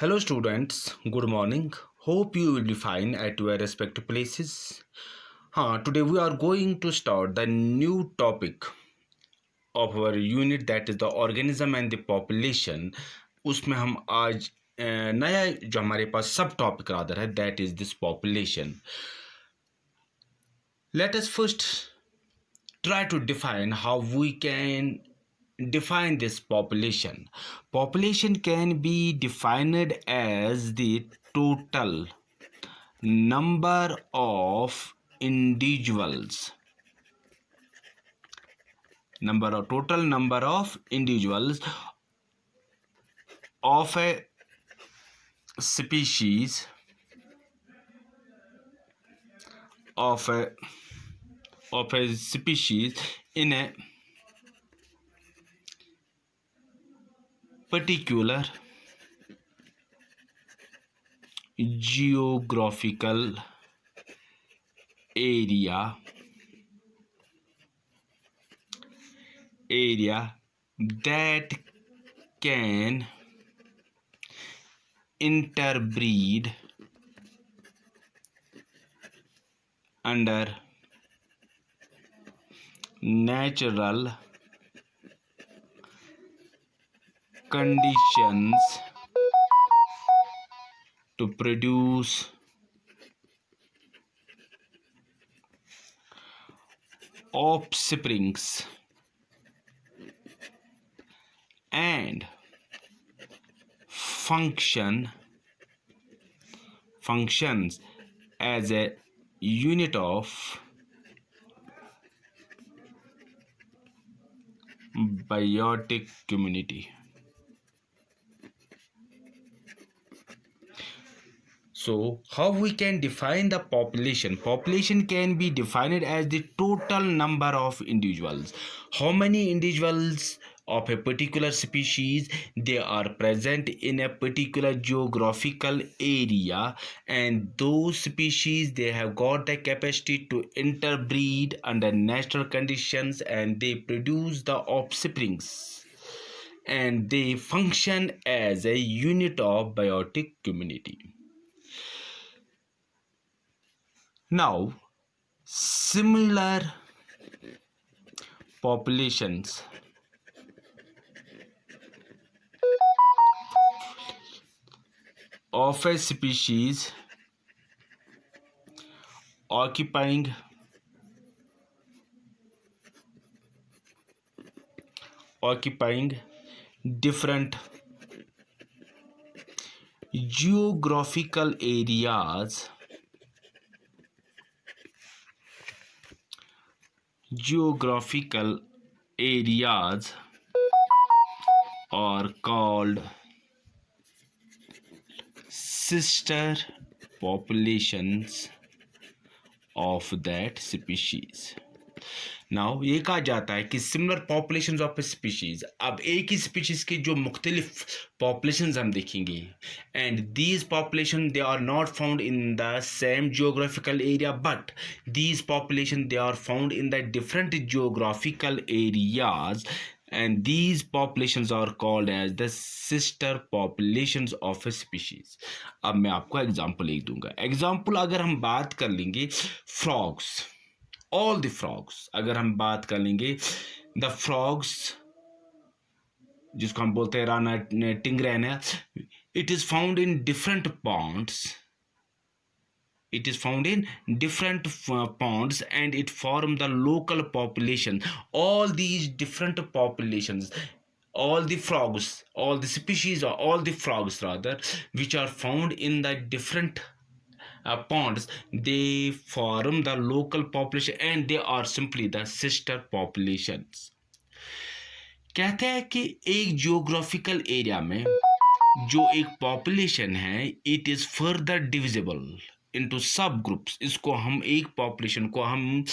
Hello, students. Good morning. Hope you will be fine at your respective places. Today we are going to start the new topic of our unit, that is the organism and the population. उसमें हम आज नया जो हमारे पास सब topic rather है, that is this population. Let us first try to define how we can define this population. Population can be defined as the total number of individuals, total number of individuals of a species in a particular geographical area that can interbreed under natural conditions to produce offsprings and functions as a unit of biotic community. So, how we can define the population? Population can be defined as the total number of individuals. How many individuals of a particular species they are present in a particular geographical area, and those species they have got the capacity to interbreed under natural conditions, and they produce the offsprings, and they function as a unit of biotic community. Now, similar populations of a species occupying different geographical areas are called sister populations of that species. Now ये कहा जाता है कि similar population of A species, अब एक ही species के जो मुख्तलिफ पॉपुलेशंस हम देखेंगे, and these population they are not found in the same geographical area, but these population they are found in the different geographical areas, and these populations are called as the sister populations of a species. अब मैं आपको example एक दूंगा. Example अगर हम बात कर लेंगे फ्रॉग्स, ऑल द फ्रॉग्स, अगर हम बात कर लेंगे द फ्रॉग्स जिसको हम बोलते हैं Rana tigrina, it is found in different ponds. It is found in different ponds, and it form the local population. All these different populations, all the frogs, all the species, or all the frogs rather, which are found in the different ponds, they form the local population, and they are simply the sister populations. कहते हैं कि एक geographical area में जो एक population है, it is further divisible into सब groups. इसको हम एक पॉपुलेशन को हम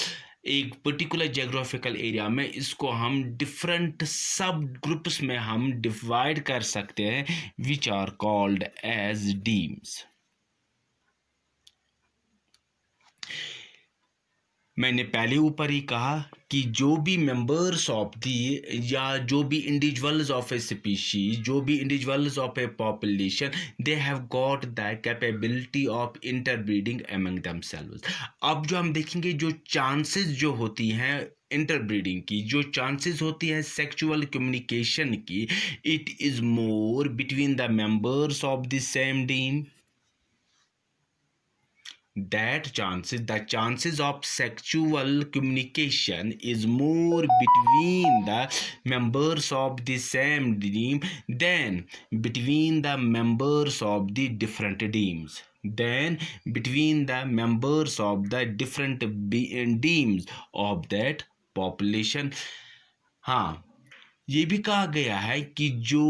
एक पर्टिकुलर जियोग्राफिकल एरिया में इसको हम डिफरेंट सब ग्रुप्स में हम डिवाइड कर सकते हैं, which are called as demes. मैंने पहले ऊपर ही कहा कि जो भी मेंबर्स ऑफ दी या जो भी इंडिविजुअल्स ऑफ ए स्पीशीज, जो भी individuals of A population, they have got the capability of interbreeding among themselves. अब जो हम देखेंगे जो चांसेस जो होती हैं इंटरब्रीडिंग की, जो चांसेस होती है सेक्सुअल कम्युनिकेशन की, it is more between the members of the same deme. The chances of sexual communication is more between the members of the same team than between the members of the different teams, teams of that population. हाँ, ये भी कहा गया है कि जो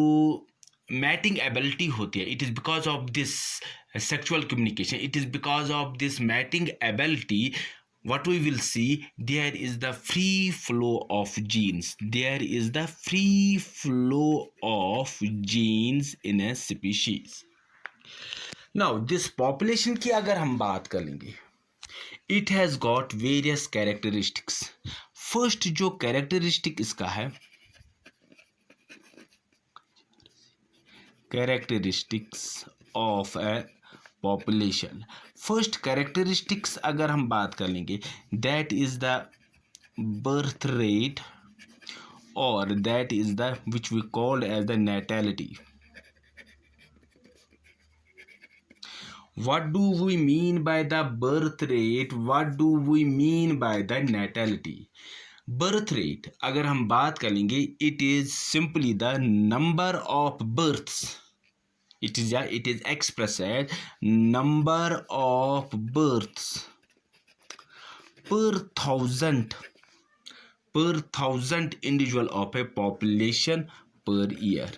matting ability होती है, it is because of this sexual communication, it is because of this mating ability, what we will see, there is the free flow of genes, in a species. Now this population की अगर हम बात कर लेंगे, it has got various characteristics. First जो characteristic इसका है, characteristics of a population. First characteristics अगर हम बात कर लेंगे, that is the birth rate और that is the which we called as the natality. What do we mean by the birth rate? What do we mean by the natality? Birth rate अगर हम बात कर लेंगे, it is simply the number of births. It is expressed as number of births per thousand individual of a population per year.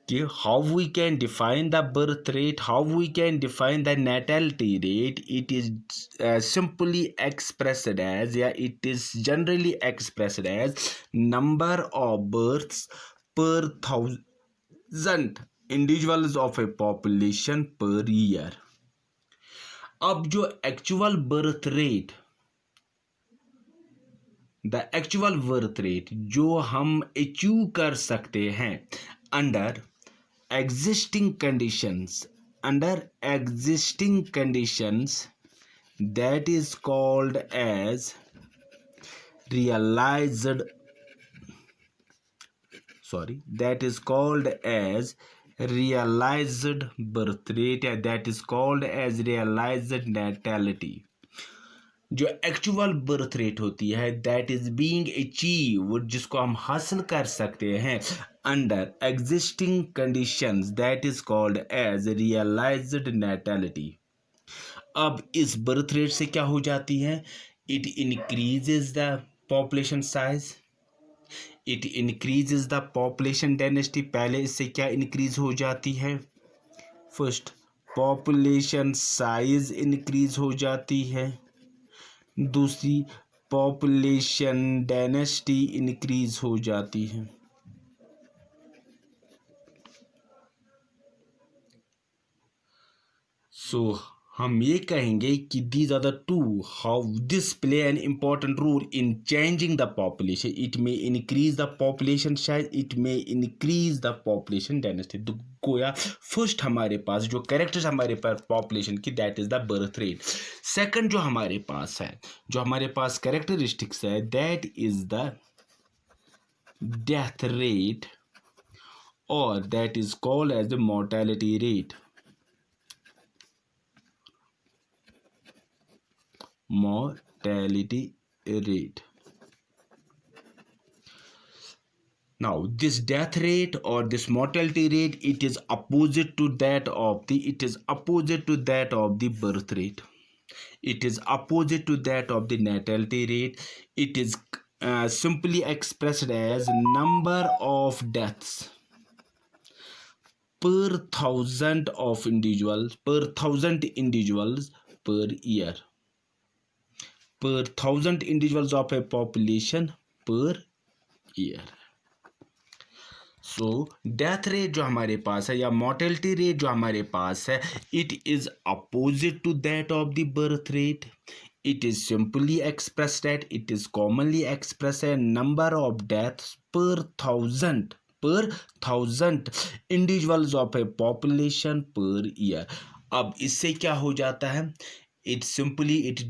Okay, how we can define the birth rate, how we can define the natality rate? It is simply expressed as, it is generally expressed as number of births per thousand individuals of a population per year. अब जो actual birth rate जो हम achieve कर सकते हैं under existing conditions, that is called as realized birth rate, that is called as realized natality. जो actual birth rate होती है, दैट इज बीइंग अचीव्ड, जिसको हम हासिल कर सकते हैं under existing conditions, that is called as realised natality. अब इस बर्थ रेट से क्या हो जाती है, it increases the population size, it increases the population density. पहले इससे क्या इंक्रीज हो जाती है, फर्स्ट पॉपुलेशन साइज इंक्रीज हो जाती है, दूसरी पॉपुलेशन डेंसिटी इंक्रीज हो जाती है. सो हम ये कहेंगे कि these are the two how this play an important role in changing the population. It may increase the population size, it may increase the population density. तो गोया फर्स्ट हमारे पास जो कैरेक्टर्स हमारे पास पॉपुलेशन की, that is the birth rate. Second जो हमारे पास है, जो हमारे पास कैरेक्टरिस्टिक्स है, that is the death rate और that is called as the mortality rate. Mortality rate. Now this death rate or this mortality rate, it is opposite to that of the birth rate. It is opposite to that of the natality rate. It is simply expressed as number of deaths per thousand individuals per year, per thousand individuals of a population per year. So death rate जो हमारे पास है या mortality rate जो हमारे पास है, it is opposite to that of the birth rate. It is simply expressed that it is commonly expressed a number of deaths per thousand individuals of a population per year. अब इससे क्या हो जाता है? It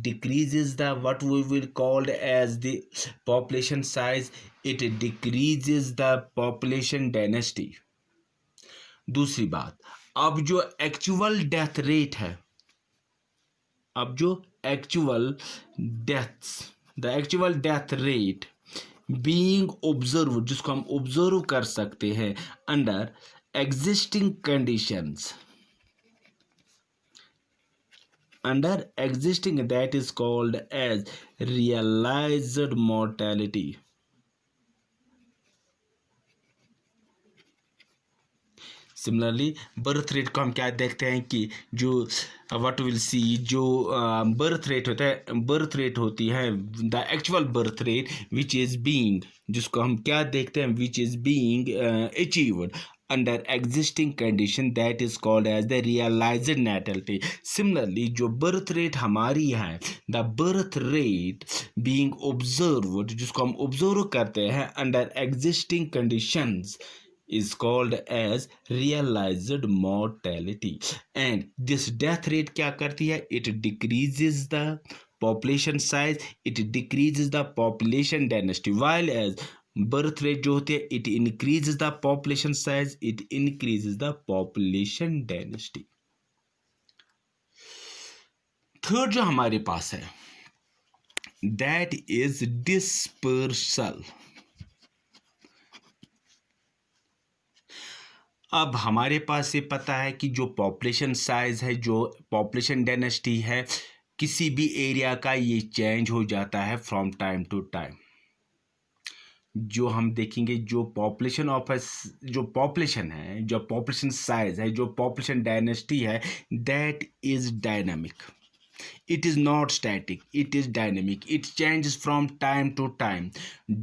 decreases the what we will called as the population size. It decreases the population density. दूसरी बात, अब जो एक्चुअल डेथ रेट है, अब जो actual death rate being observe, जिसको हम ऑब्जर्व कर सकते हैं under existing conditions, that is called as realized mortality. Similarly birth rate को हम क्या देखते हैं कि जो व्हाट विल सी, जो बर्थ रेट होता है, बर्थ रेट होती है the actual birth rate which is being, जिसको हम क्या देखते हैं, which is being achieved under existing condition, that is called as the realised natality. Similarly जो बर्थ रेट हमारी है, the birth rate being observed, जिसको हम ऑब्जर्व करते हैं under existing conditions, is called as realized mortality. And this death rate क्या करती है? It decreases the population size, it decreases the population density, while as birth rate जो होती है, it increases the population size, it increases the population density. Third जो हमारे पास है, that is dispersal. अब हमारे पास ये पता है कि जो पॉपुलेशन साइज है, जो पॉपुलेशन डेंसिटी है, किसी भी एरिया का ये चेंज हो जाता है फ्रॉम टाइम टू टाइम. जो हम देखेंगे जो पॉपुलेशन जो पॉपुलेशन है, जो पॉपुलेशन साइज है, जो पॉपुलेशन डेंसिटी है, that is dynamic. It is not static, it is dynamic. It changes from time to time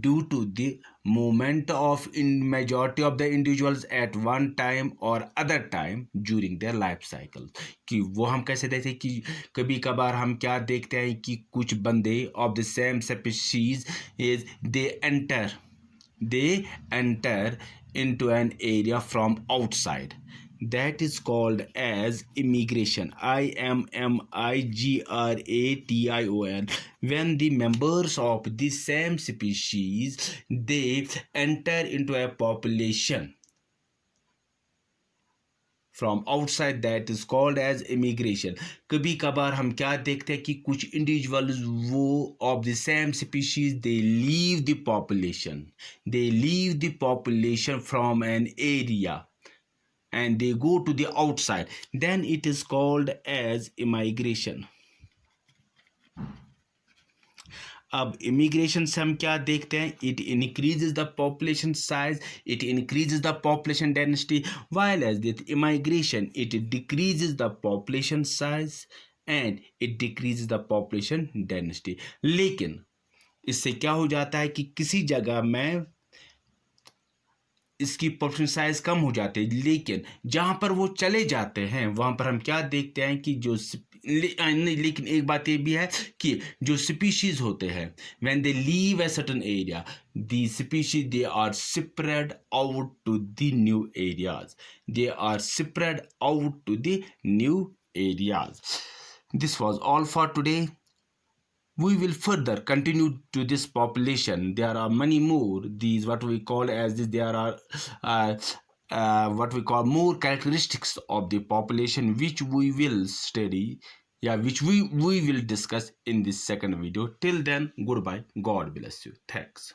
due to the movement of in majority of the individuals at one time or other time during their life cycle. कि वो हम कैसे देखते हैं कि कभी कभार हम क्या देखते हैं कि कुछ बंदे of the same species is they enter into an area from outside. That is called as immigration. IMMIGRATION. When the members of the same species they enter into a population from outside, that is called as immigration. कभी कभार हम क्या देखते हैं कि कुछ individuals वो of the same species they leave the population from an area and they go to the outside, then it is called as immigration. अब इमिग्रेशन से हम क्या देखते हैं? It increases the population size, it increases the population density, while as with immigration it decreases the population size and it decreases the population density. लेकिन इससे क्या हो जाता है कि किसी जगह में इसकी पॉपुलेशन साइज कम हो जाती है, लेकिन जहाँ पर वो चले जाते हैं वहाँ पर हम क्या देखते हैं कि जो लेकिन एक बात ये भी है कि जो स्पीशीज होते हैं when they leave a certain area, the species they are spread out to the new areas, This was all for today. We will further continue to this population. There are many more. These what we call as this. There are what we call more characteristics of the population which we will study. Which we will discuss in this second video. Till then, goodbye. God bless you. Thanks.